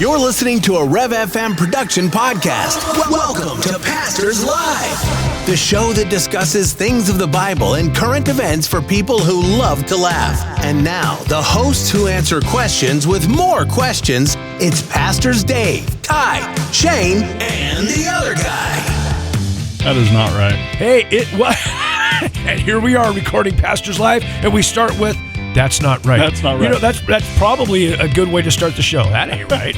You're listening to a Rev FM production podcast. Welcome to Pastors Live, the show that discusses things of the Bible and current events for people who love to laugh. And now, the hosts who answer questions with more questions. It's Pastors Dave, Ty, Shane, and the other guy. That is not right. Hey, and here we are recording Pastors Live, and we start with, that's not right. That's not right. You know, that's probably a good way to start the show. That ain't right.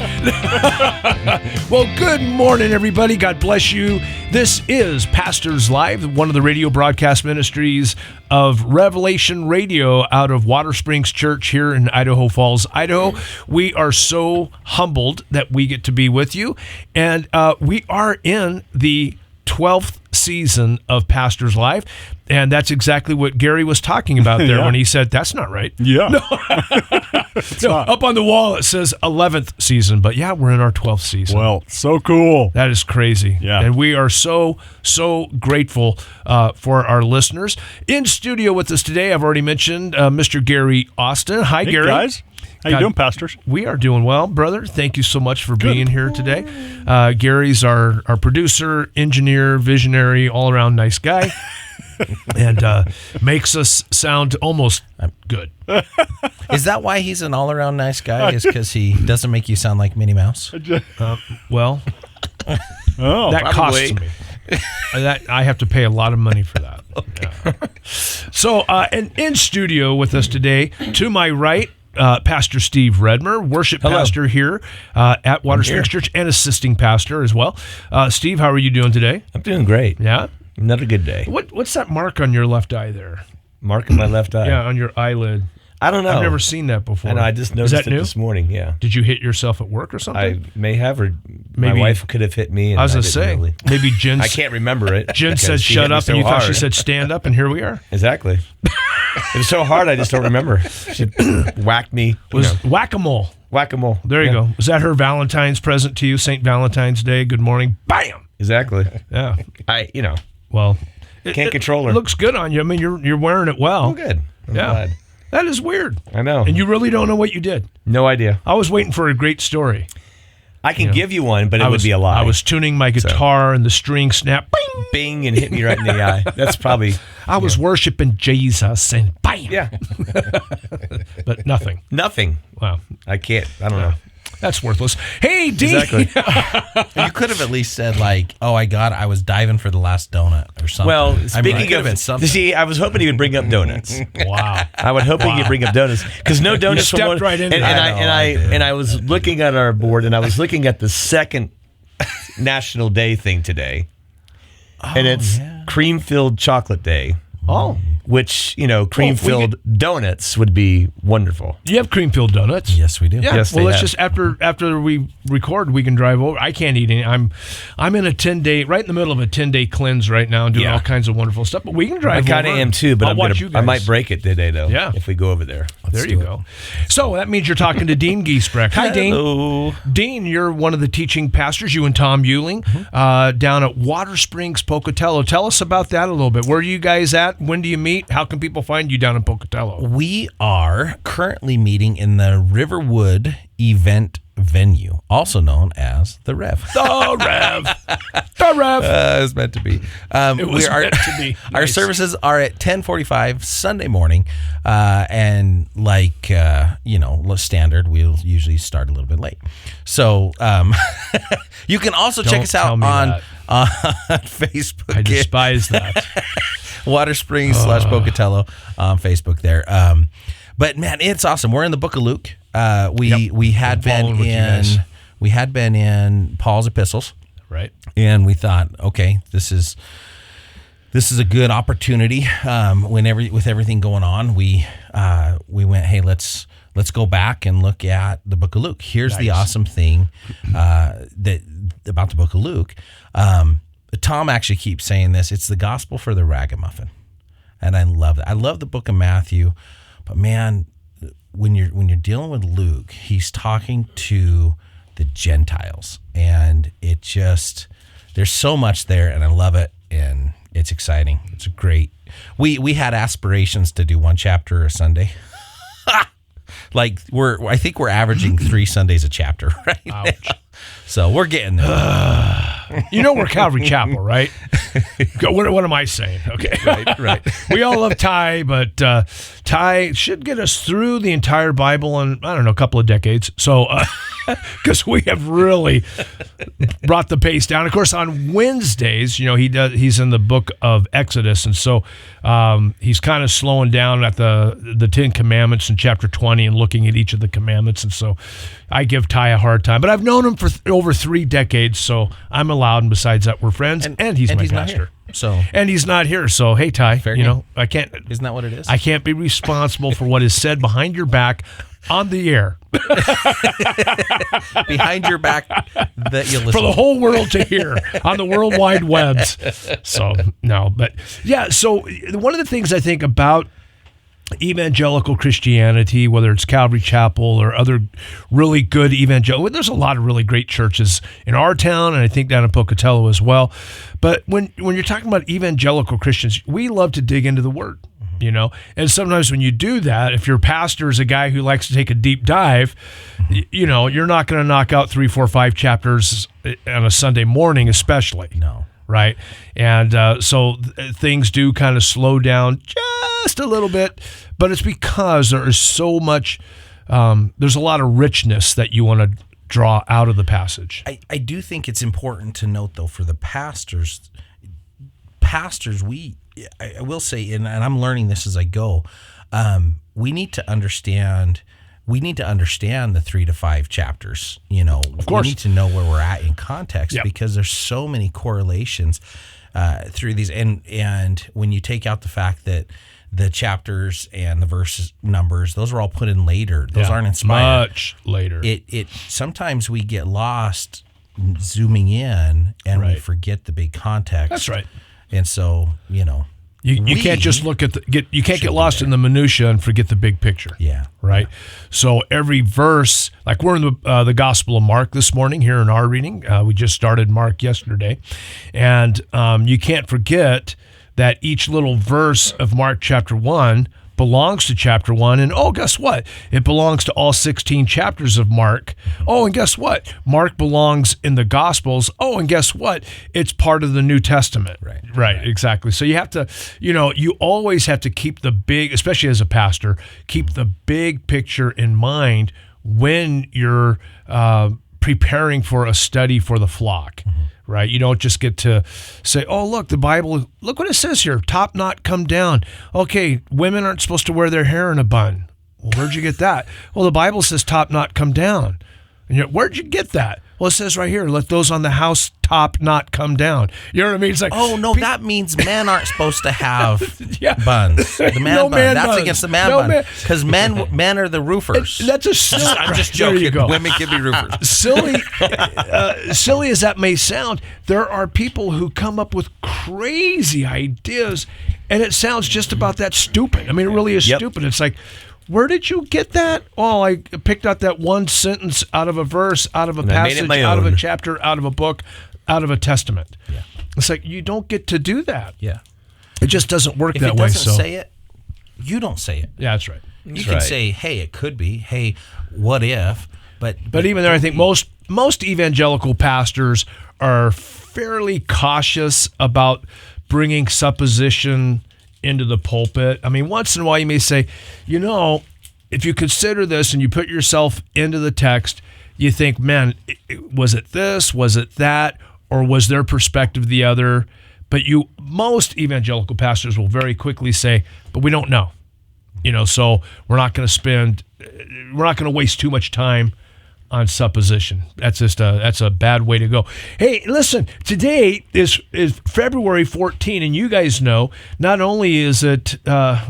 Well, good morning, everybody. God bless you. This is Pastors Live, one of the radio broadcast ministries of Revelation Radio out of Water Springs Church here in Idaho Falls, Idaho. We are so humbled that we get to be with you, and we are in the 12th season of Pastors Live, and that's exactly what Gary was talking about there when he said, that's not right. Yeah. No, up on the wall it says 11th season, but yeah, we're in our 12th season. Well, so cool. That is crazy. Yeah. And we are so grateful for our listeners. In studio with us today, I've already mentioned Mr. Gary Austin. Hi, Hey, Gary. guys. How you doing, pastors? We are doing well, brother. Thank you so much for being here today. Gary's our producer, engineer, visionary, all-around nice guy, and makes us sound almost good. Is that why he's an all-around nice guy? Is because he doesn't make you sound like Minnie Mouse? Well, that costs me. That I have to pay a lot of money for that. Okay. Yeah. So, and in studio with us today, to my right, Pastor Steve Redmer, worship pastor here at Water Springs Church and assisting pastor as well. Steve, how are you doing today? I'm doing great. Yeah? Another good day. What's that mark on your left eye there? Mark in my left eye? Yeah, on your eyelid. I don't know. I've never seen that before. I know, I just noticed Is that it new? this morning, yeah. Did you hit yourself at work or something? I may have, or Maybe- my wife could have hit me. And I was going to didn't say, really. maybe Jen. I can't remember it. Jen because said she shut hit me up, so and you thought she hard. said stand up, and here we are. Exactly. It was so hard, I just don't remember. She whacked me. Was whack-a-mole. Whack-a-mole. There you go. Was that her Valentine's present to you? St. Valentine's Day. Good morning. Bam. Exactly. Yeah. Well, Can't control her. It looks good on you. I mean, you're wearing it well. Oh, good. I'm Yeah. glad. That is weird. I know. And you really don't know what you did. No idea. I was waiting for a great story. I can give you one, but it would be a lie. I was tuning my guitar and the string snapped. Bing. Bing and hit me right in the eye. That's probably. I was worshiping Jesus and bam. Yeah. But nothing. Nothing. Wow. I can't. I don't know. That's worthless. Hey, Dean. Exactly. You could have at least said like, "Oh, I was diving for the last donut" or something. Well, I mean, it speaking could have been of, something. see, I was hoping he would bring up donuts. Wow. I would hoping he'd bring up donuts because no donuts. stepped from right into and, that. and I was looking at our board and I was looking at the second National Day thing today, and it's cream-filled chocolate day. Oh. Which, cream-filled donuts would be wonderful. You have cream-filled donuts? Yes, we do. Yeah. Yes, well, they let's have. just after we record, we can drive over. I can't eat any. I'm in a 10-day, right in the middle of a 10-day cleanse right now, and doing all kinds of wonderful stuff. But we can I drive. kind of over. am too, but I'll watch you I guys. might break it today though. Yeah. If we go over there. There you go. So that means you're talking to Dean Giesbrecht. Hi, Dean. Hello. Dean, you're one of the teaching pastors, you and Tom Euling, down at Water Springs, Pocatello. Tell us about that a little bit. Where are you guys at? When do you meet? How can people find you down in Pocatello? We are currently meeting in the Riverwood event venue, also known as the Rev. The Rev. The Rev. It was meant to be. It was meant to be. Our Nice. services are at 10:45 Sunday morning, and standard, we'll usually start a little bit late. So you can also check Don't us tell out me on that. Facebook. I despise that. Water Springs /Pocatello on Facebook there. But man, it's awesome. We're in the Book of Luke. We had been in Paul's epistles, Right. and we thought, okay, this is a good opportunity. With everything going on, we went, hey, let's go back and look at the Book of Luke. Here's the awesome thing about the Book of Luke. Tom actually keeps saying this. It's the gospel for the ragamuffin, and I love that. I love the Book of Matthew, but man, when you're dealing with Luke, he's talking to the Gentiles, and it just, there's so much there, and I love it, and it's exciting. It's great. We had aspirations to do one chapter a Sunday. Like I think we're averaging 3 Sundays a chapter right now. So we're getting there. You know we're Calvary Chapel, right? What am I saying? Okay. Right. We all love Ty, but Ty should get us through the entire Bible in, I don't know, a couple of decades. So, because we have really brought the pace down. Of course, on Wednesdays, he's in the book of Exodus, and so he's kind of slowing down at the 10 Commandments in chapter 20 and looking at each of the commandments, and so I give Ty a hard time. But I've known him for over 3 decades, so I'm allowed, and besides that, we're friends, and he's my pastor. And he's not here, so hey, Ty, I can't. Isn't that what it is? I can't be responsible for what is said behind your back on the air. Behind your back that you listen for the whole world to hear on the World Wide Webs. So, no, but yeah, so one of the things I think about evangelical Christianity, whether it's Calvary Chapel or other really good evangelical, there's a lot of really great churches in our town, and I think down in Pocatello as well. But when you're talking about evangelical Christians, we love to dig into the Word, and sometimes when you do that, if your pastor is a guy who likes to take a deep dive, you're not going to knock out 3, 4, 5 chapters on a Sunday morning, especially. No. Right. And so things do kind of slow down just a little bit, but it's because there is so much, there's a lot of richness that you want to draw out of the passage. I do think it's important to note, though, for the pastors, I will say, and I'm learning this as I go, we need to understand the 3 to 5 chapters. Of course. We need to know where we're at in context, because there's so many correlations through these. And when you take out the fact that the chapters and the verse numbers, those are all put in later. Those aren't inspired. Much later. It sometimes we get lost zooming in and we forget the big context. That's right. And so, You can't just look at you can't get lost in the minutia and forget the big picture. Yeah. Right. Yeah. So every verse, like we're in the Gospel of Mark this morning here in our reading. We just started Mark yesterday, and you can't forget that each little verse of Mark chapter 1 belongs to chapter 1, and guess what? It belongs to all 16 chapters of Mark. And guess what? Mark belongs in the Gospels. And guess what? It's part of the New Testament. Right, exactly. So you have to, you always have to keep the big, especially as a pastor, keep the big picture in mind when you're preparing for a study for the flock. Right? You don't just get to say, look, the Bible, look what it says here, top knot come down. Okay, women aren't supposed to wear their hair in a bun. Well, where'd you get that? Well, the Bible says top knot come down. And where'd you get that? Well, it says right here, let those on the house top not come down. You know what I mean? It's like, that means men aren't supposed to have buns. The man bun. That's buns. Against the man bun. Because men are the roofers. I'm just joking. There you go. Women can be roofers. Silly as that may sound, there are people who come up with crazy ideas, and it sounds just about that stupid. I mean, it really is stupid. It's like, where did you get that? I picked out that one sentence out of a verse, out of a passage, out of a chapter, out of a book, out of a testament. Yeah. It's like, you don't get to do that. Yeah. It just doesn't work that way. If it doesn't say it, you don't say it. Yeah, that's right. You can say, hey, it could be. Hey, what if? But even there, I think most evangelical pastors are fairly cautious about bringing supposition into the pulpit. I mean, once in a while you may say, if you consider this and you put yourself into the text, you think, man, was it this? Was it that? Or was their perspective the other? But most evangelical pastors will very quickly say, but we don't know. So we're not going to waste too much time on supposition. That's a bad way to go. Hey, listen, today is February 14, and you guys know, not only is it,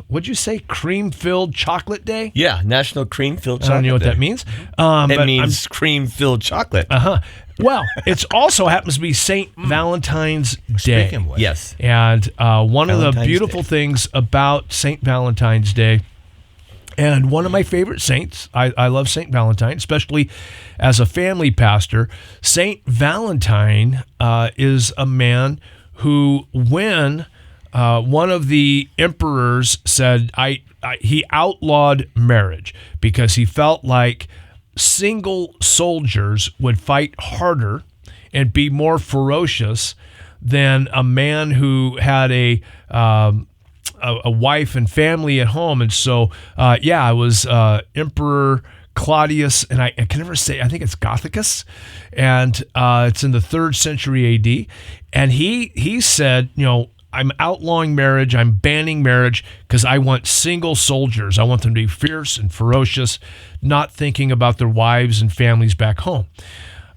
what'd you say, cream-filled chocolate day? Yeah, National Cream-Filled Chocolate Day. I don't know what that means. It means cream-filled chocolate. Well, it also happens to be St. Valentine's Day. Speaking of which. Yes. And one of the beautiful things about St. Valentine's Day, and one of my favorite saints, I love St. Valentine, especially as a family pastor. St. Valentine is a man who, when one of the emperors said, I he outlawed marriage because he felt like single soldiers would fight harder and be more ferocious than a man who had a wife and family at home. And so, it was Emperor Claudius, and I can never say, I think it's Gothicus, and it's in the 3rd century AD. And he said, I'm outlawing marriage, I'm banning marriage because I want single soldiers. I want them to be fierce and ferocious, not thinking about their wives and families back home.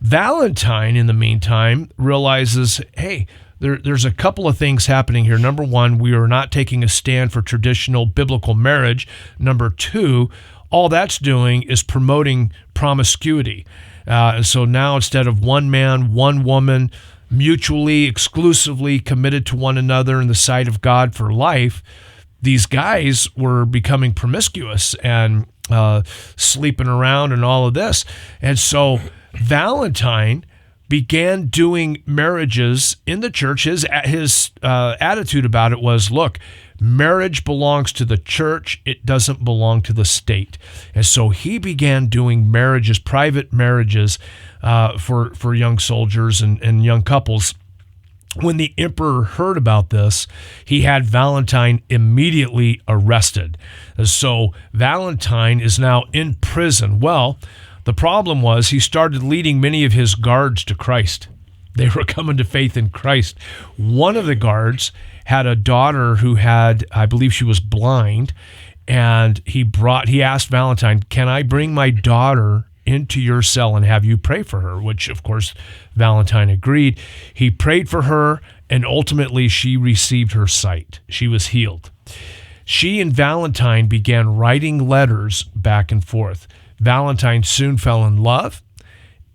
Valentine, in the meantime, realizes, hey, there's a couple of things happening here. Number one, we are not taking a stand for traditional biblical marriage. Number two, all that's doing is promoting promiscuity. And so now instead of one man, one woman, mutually, exclusively committed to one another in the sight of God for life, these guys were becoming promiscuous and sleeping around and all of this. And so Valentine began doing marriages in the church. His attitude about it was, look, marriage belongs to the church. It doesn't belong to the state. And so he began doing marriages, private marriages for young soldiers and young couples. When the emperor heard about this, he had Valentine immediately arrested. And so Valentine is now in prison. Well, the problem was he started leading many of his guards to Christ. They were coming to faith in Christ. One of the guards had a daughter who had, I believe she was blind, and he asked Valentine, can I bring my daughter into your cell and have you pray for her? Which, of course, Valentine agreed. He prayed for her, and ultimately she received her sight. She was healed. She and Valentine began writing letters back and forth. Valentine soon fell in love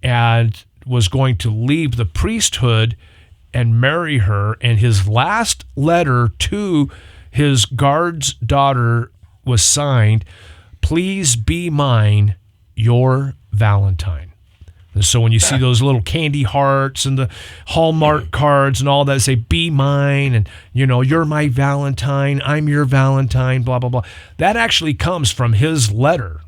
and was going to leave the priesthood and marry her. And his last letter to his guard's daughter was signed, "Please be mine, your Valentine." And so when you see those little candy hearts and the Hallmark cards and all that, say, be mine, and, you're my Valentine, I'm your Valentine, blah, blah, blah. That actually comes from his letter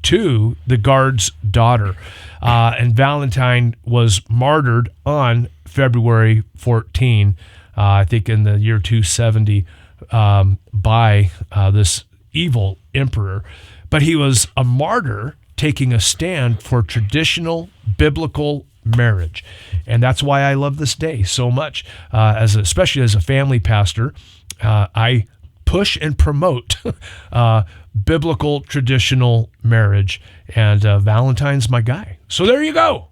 to the guard's daughter. And Valentine was martyred on February 14, I think in the year 270, by this evil emperor. But he was a martyr taking a stand for traditional biblical marriage. And that's why I love this day so much. Especially as a family pastor, I push and promote biblical traditional marriage, and Valentine's my guy. So there you go.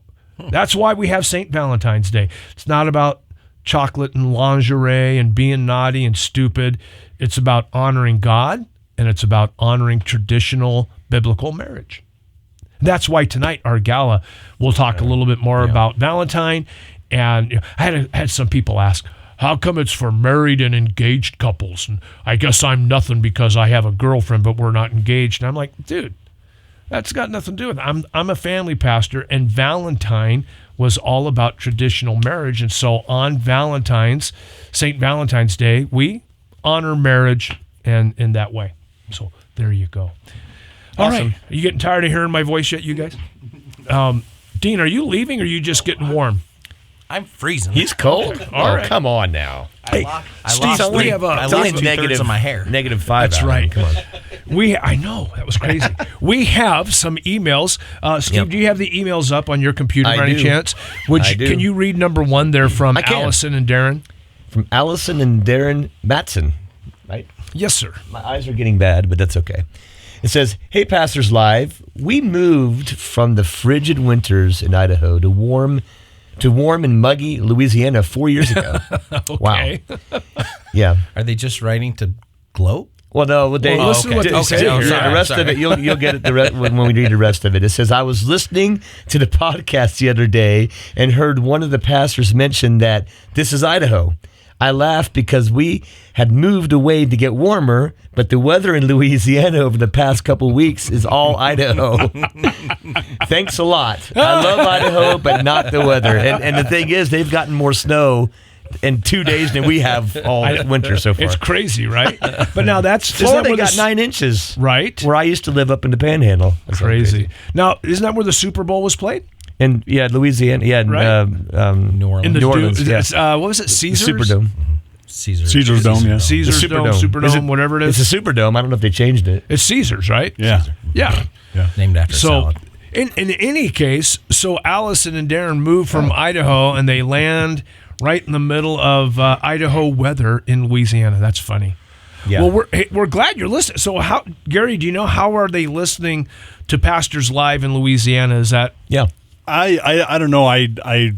That's why we have St. Valentine's Day. It's not about chocolate and lingerie and being naughty and stupid. It's about honoring God, and it's about honoring traditional biblical marriage. That's why tonight our gala, we'll talk a little bit more about Valentine. And I had some people ask, how come it's for married and engaged couples? And I guess I'm nothing because I have a girlfriend, but we're not engaged. And I'm like, dude, that's got nothing to do with it. I'm a family pastor, and Valentine was all about traditional marriage. And so on St. Valentine's Day, we honor marriage and in that way. So there you go. All right. Are you getting tired of hearing my voice yet, you guys? Dean, are you leaving, or are you just getting warm? I'm freezing. He's cold? Okay. All right. Come on now. I lost two-thirds of my hair. -5. That's right. Come on. I know. That was crazy. We have some emails. Steve, do you have the emails up on your computer by any chance? I do. Can you read number one there from Allison and Darren? From Allison and Darren Matson, right? Yes, sir. My eyes are getting bad, but that's okay. It says, "Hey, Pastors Live, we moved from the frigid winters in Idaho to warm and muggy Louisiana 4 years ago." Okay. Wow. Yeah. Are they just writing to gloat? Well, no. Listen to what they say here. The rest of it, you'll get it when we read the rest of it. It says, "I was listening to the podcast the other day and heard one of the pastors mention that this is Idaho. I laughed because we had moved away to get warmer, but the weather in Louisiana over the past couple weeks is all Idaho." Thanks a lot. I love Idaho, but not the weather. And the thing is, they've gotten more snow in 2 days than we have all winter so far. It's crazy, right? But now that's Florida got 9 inches, right? Where I used to live up in the Panhandle. That's Crazy. Now, isn't that where the Super Bowl was played? And Louisiana, Right. New Orleans. In the New Orleans, what was it? Caesars? Superdome. Caesar's Dome, yeah. Caesars The Dome, Superdome. Superdome, whatever it is. It's a Superdome. I don't know if they changed it. It's Caesars, right? Yeah. Yeah. Named after So, salad. in any case, so Allison and Darren moved from Idaho, and they land right in the middle of Idaho weather in Louisiana. That's funny. Yeah. Well, we're glad you're listening. So, Gary, do you know how are they listening to Pastors Live in Louisiana? Is that Yeah. I don't know. I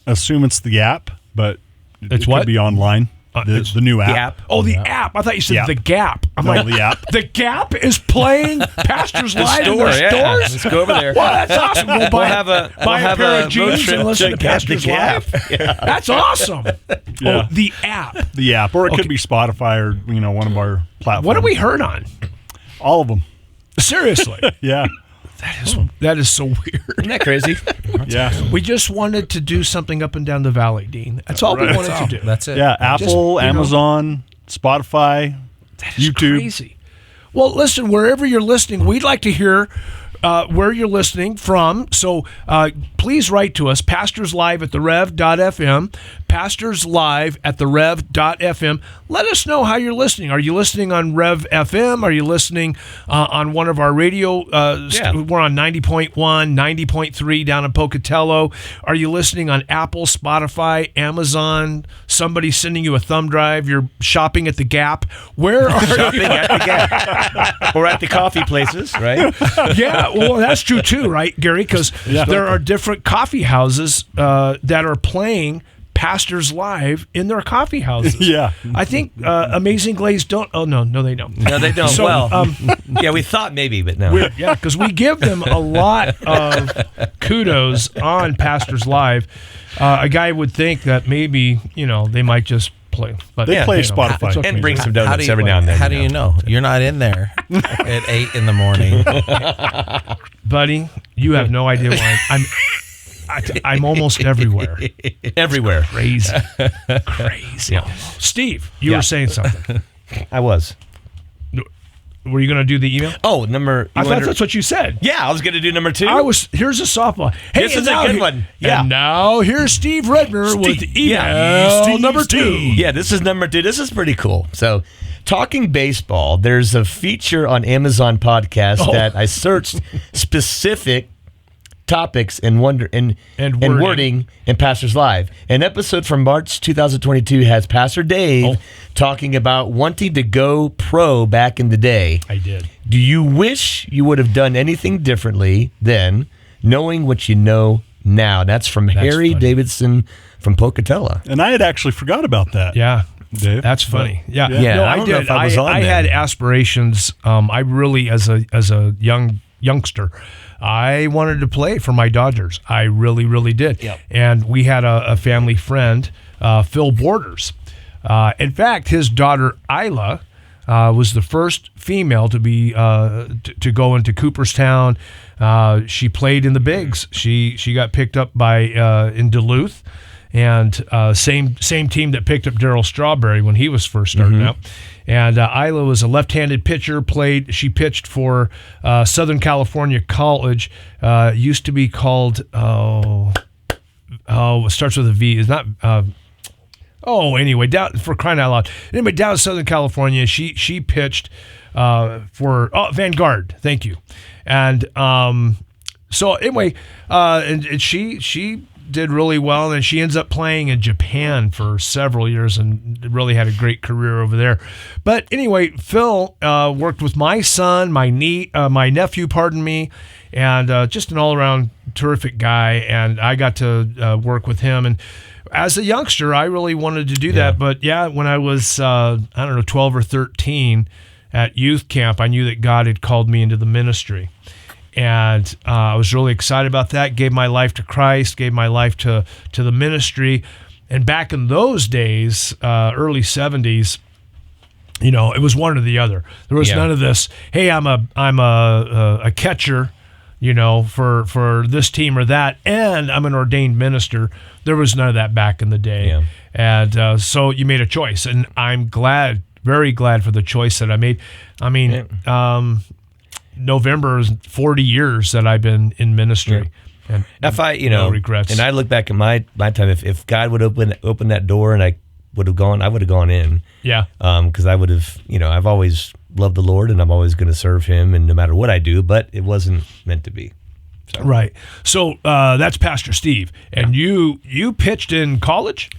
assume it's the app, but It's it what? could be online. The new app. The app. the app? I thought you said Yeah. the Gap. I'm No, like, the app. The Gap is playing Pastors Live in their yeah. stores. Let's go over there. Well, that's awesome. We'll buy, buy a pair of road jeans trip and listen to to Gap, the Pastors Gap. Live. That's awesome. Yeah. Oh, the app. The app, or it Okay. could be Spotify or one of our platforms. What have we heard on? All of them. Seriously. Yeah. That is so weird. Isn't that crazy? Yeah. We just wanted to do something up and down the valley, Dean. That's all we Right. wanted to do. That's it. Yeah. Apple, you know- Amazon, Spotify, That is YouTube. crazy. Well, listen, wherever you're listening, we'd like to hear where you're listening from. So please write to us, pastorslive@therev.fm, pastorslive@therev.fm. Let us know how you're listening. Are you listening on Rev FM? Are you listening on one of our radio? We're on 90.1, 90.3 down in Pocatello. Are you listening on Apple, Spotify, Amazon? Somebody sending you a thumb drive? You're shopping at the Gap? Where are Shopping at the Gap. Or at the coffee places, right? Yeah, well, that's true too, right, Gary? Because there are different coffee houses that are playing Pastors Live in their coffee houses. Yeah. I think Amazing Glaze don't. Oh no, they don't. No, they don't. So, Yeah, we thought maybe, but no. yeah, because we give them a lot of kudos on Pastors Live. A guy would think that maybe they might just play, but They play you know, Spotify. it's okay. And bring some How donuts do you- every now and then. How do you know? You're not in there at 8 in the morning. buddy. You have no idea why I'm almost everywhere. Everywhere. Crazy. Steve, you were saying something. I was. Were you going to do the email? Oh, number. I thought that's what you said. Yeah, I was going to do number 2. Here's a softball. Hey, This and is a now good he- one. Yeah. And now here's Steve Redner with email number 2. Yeah, this is number 2. This is pretty cool. So, talking baseball, there's a feature on Amazon Podcast that I searched specific topics and wording in Pastors Live. An episode from March 2022 has Pastor Dave talking about wanting to go pro back in the day. I did. Do you wish you would have done anything differently then, knowing what you know now? That's from Harry funny. Davidson from Pocatello. And I had actually forgot about that. Yeah. Dave. That's funny. Yeah. Yeah, No, I I don't know did. if I was on I there. had aspirations. I really, as a youngster, I wanted to play for my Dodgers. I really, really did. Yep. And we had a family friend, Phil Borders. In fact, his daughter Isla was the first female to be to go into Cooperstown. She played in the bigs. She got picked up by in Duluth. And same team that picked up Darryl Strawberry when he was first starting out. And Isla was a left-handed pitcher. She pitched for Southern California College. Used to be called it starts with a V. It's not. Anyway, down for crying out loud. Anyway, down in Southern California, she pitched for Vanguard. Thank you. And so anyway, and she did really well, and she ends up playing in Japan for several years and really had a great career over there. But anyway, Phil worked with my son, my nephew, and just an all-around terrific guy, and I got to work with him. And as a youngster, I really wanted to do that. But when I was, 12 or 13 at youth camp, I knew that God had called me into the ministry. And I was really excited about that, gave my life to Christ, gave my life to the ministry. And back in those days, early 70s, it was one or the other. There was none of this, hey, I'm a catcher, for this team or that, and I'm an ordained minister. There was none of that back in the day. Yeah. And so you made a choice, and I'm glad, very glad for the choice that I made. I mean, November is 40 years that I've been in ministry. Yeah. And if I, no regrets. And I look back at my time, if God would open that door and I would have gone in. Yeah. Because I would have, I've always loved the Lord and I'm always going to serve Him, and no matter what I do, but it wasn't meant to be. So. Right. So that's Pastor Steve, and you pitched in college.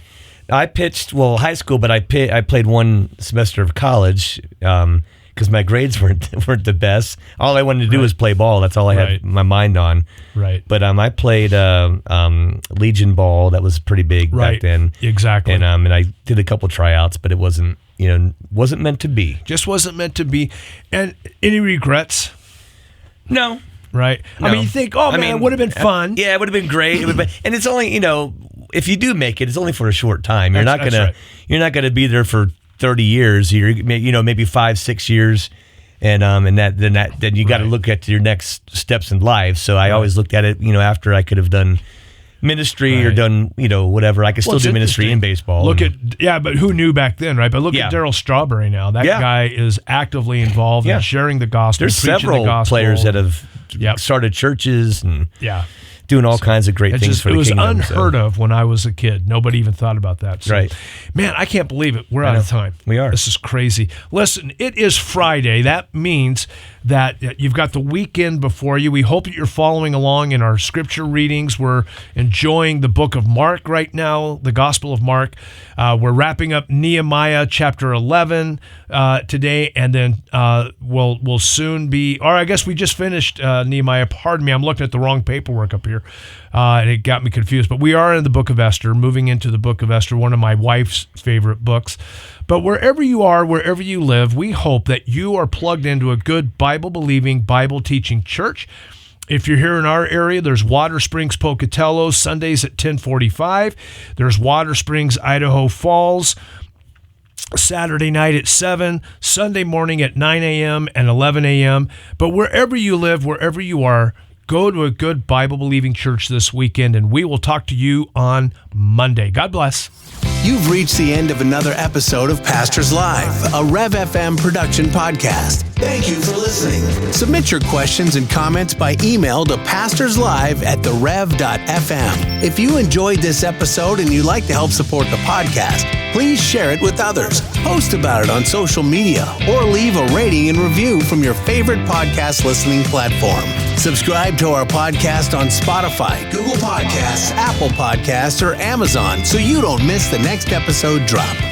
I pitched high school, but I played one semester of college because my grades weren't the best. All I wanted to do was play ball. That's all I had my mind on. Right. But I played Legion ball. That was pretty big back then. Exactly. And I did a couple tryouts, but it wasn't meant to be. Just wasn't meant to be. And any regrets? No. Right. No. I mean, you think, it would have been fun. Yeah, it would have been great. And it's only, if you do make it, it's only for a short time. You're not gonna be there for 30 years. You're maybe 5-6 years, and then you got to look at your next steps in life. So I always looked at it, after I could have done ministry or done whatever. I could still do ministry in baseball. But who knew back then, right? But look at Darryl Strawberry now. That guy is actively involved in sharing the gospel. There's several players that have started churches and doing all kinds of great things for the kingdom. It was unheard of when I was a kid. Nobody even thought about that. So, right. Man, I can't believe it. We're out of time. We are. This is crazy. Listen, it is Friday. That means that you've got the weekend before you. We hope that you're following along in our scripture readings. We're enjoying the book of Mark right now, the Gospel of Mark. We're wrapping up Nehemiah chapter 11 today, and then we'll soon be, or I guess we just finished Nehemiah. Pardon me, I'm looking at the wrong paperwork up here, and it got me confused. But we are in the book of Esther, moving into the book of Esther, one of my wife's favorite books. But wherever you are, wherever you live, we hope that you are plugged into a good Bible-believing, Bible-teaching church. If you're here in our area, there's Water Springs, Pocatello, Sundays at 10:45. There's Water Springs, Idaho Falls, Saturday night at 7, Sunday morning at 9 a.m. and 11 a.m. But wherever you live, wherever you are, go to a good Bible-believing church this weekend, and we will talk to you on Monday. God bless. You've reached the end of another episode of Pastors Live, a Rev FM production podcast. Thank you for listening. Submit your questions and comments by email to pastorslive@therev.fm. If you enjoyed this episode and you'd like to help support the podcast, please share it with others, post about it on social media, or leave a rating and review from your favorite podcast listening platform. Subscribe to our podcast on Spotify, Google Podcasts, Apple Podcasts, or Amazon so you don't miss the next episode drop.